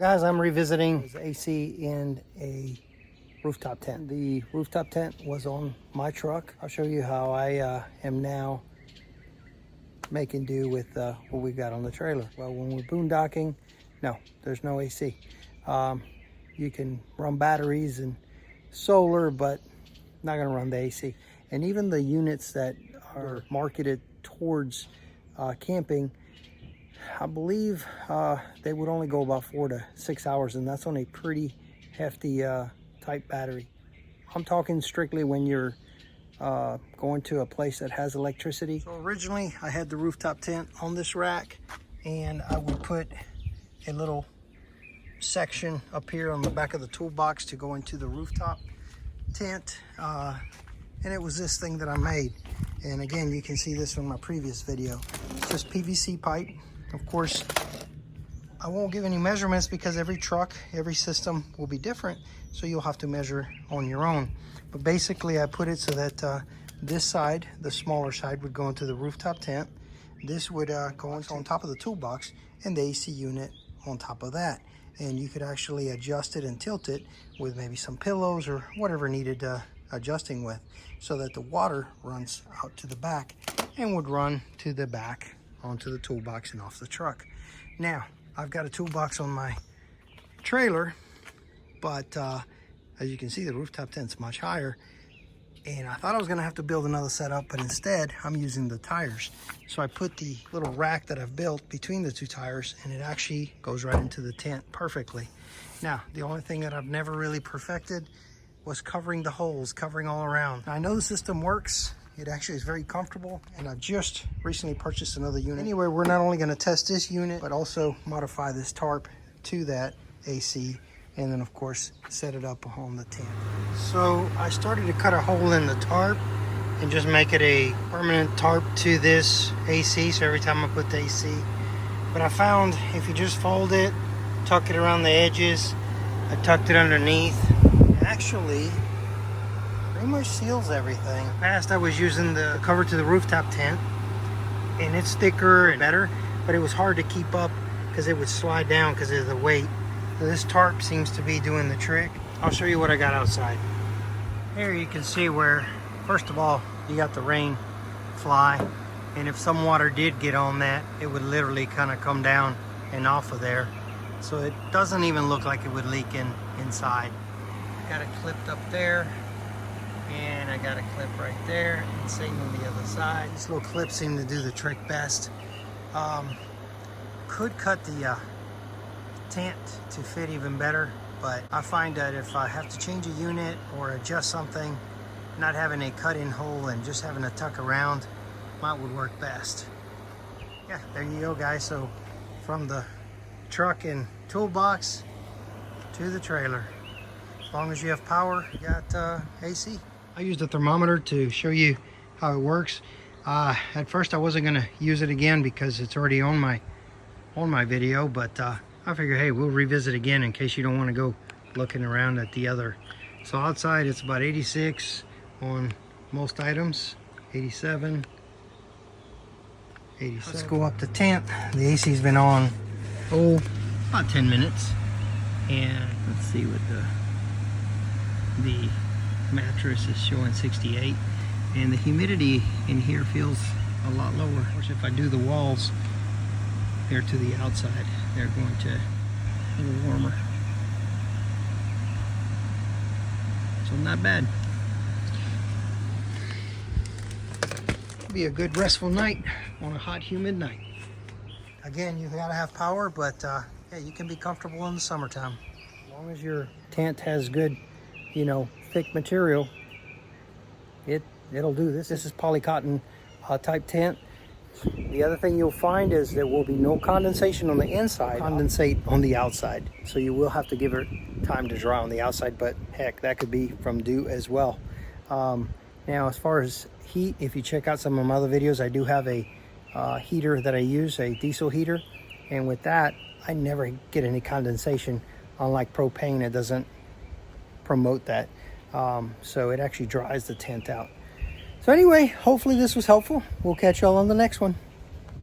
Guys, I'm revisiting AC in a rooftop tent. The rooftop tent was on my truck. I'll show you how I am now making do with what we got on the trailer. Well, when we're boondocking, no, there's no AC. You can run batteries and solar, but not gonna run the AC. And even the units that are marketed towards camping, I believe they would only go about 4 to 6 hours, and that's on a pretty hefty type battery. I'm talking strictly when you're going to a place that has electricity. So originally I had the rooftop tent on this rack, and I would put a little section up here on the back of the toolbox to go into the rooftop tent, and it was this thing that I made. And again, you can see this from my previous video. It's just PVC pipe. Of course, I won't give any measurements because every truck, every system will be different, so you'll have to measure on your own. But basically I put it so that this side, the smaller side, would go into the rooftop tent. This would go on top of the toolbox, and the AC unit on top of that. And you could actually adjust it and tilt it with maybe some pillows or whatever needed adjusting with, so that the water runs out to the back and would run to the back onto the toolbox and off the truck. Now, I've got a toolbox on my trailer, but as you can see, the rooftop tent's much higher, and I thought I was gonna have to build another setup, but instead I'm using the tires. So I put the little rack that I've built between the two tires, and it actually goes right into the tent perfectly. Now, the only thing that I've never really perfected was covering the holes, covering all around. Now, I know the system works. It actually is very comfortable, and I've just recently purchased another unit. Anyway, we're not only gonna test this unit, but also modify this tarp to that AC, and then of course, set it up on the tent. So I started to cut a hole in the tarp and just make it a permanent tarp to this AC, so every time I put the AC. But I found if you just fold it, tuck it around the edges, I tucked it underneath, actually pretty much seals everything. In the past I was using the cover to the rooftop tent, and it's thicker and better, but it was hard to keep up because it would slide down because of the weight. So this tarp seems to be doing the trick. I'll show you what I got outside. Here you can see where, first of all, you got the rain fly, and if some water did get on that, it would literally kind of come down and off of there. So it doesn't even look like it would leak inside. Got it clipped up there, and I got a clip right there, and same on the other side. These little clips seem to do the trick best. Could cut the tent to fit even better, but I find that if I have to change a unit or adjust something, not having a cut-in hole and just having to tuck around would work best. Yeah, there you go, guys. So from the truck and toolbox to the trailer, as long as you have power, you got AC. I used a thermometer to show you how it works. At first I wasn't gonna use it again because it's already on my video, but I figure, hey, we'll revisit again in case you don't want to go looking around at the other. So outside it's about 86 on most items, 87, 87. Let's go up to tent. The AC's been on, about 10 minutes. And let's see what the mattress is showing 68, and the humidity in here feels a lot lower. Of course, if I do the walls there to the outside, they're going to a little warmer. So not bad. Be a good restful night on a hot, humid night. Again, you gotta have power, but yeah, you can be comfortable in the summertime. As long as your tent has good, thick material, it'll do this. This is polycotton type tent. The other thing you'll find is there will be no condensation on the inside, condensate on the outside. So you will have to give it time to dry on the outside, but heck, that could be from dew as well. Now, as far as heat, if you check out some of my other videos, I do have a heater that I use, a diesel heater. And with that, I never get any condensation. Unlike propane, it doesn't promote that. So it actually dries the tent out. So anyway, hopefully this was helpful. We'll catch y'all on the next one.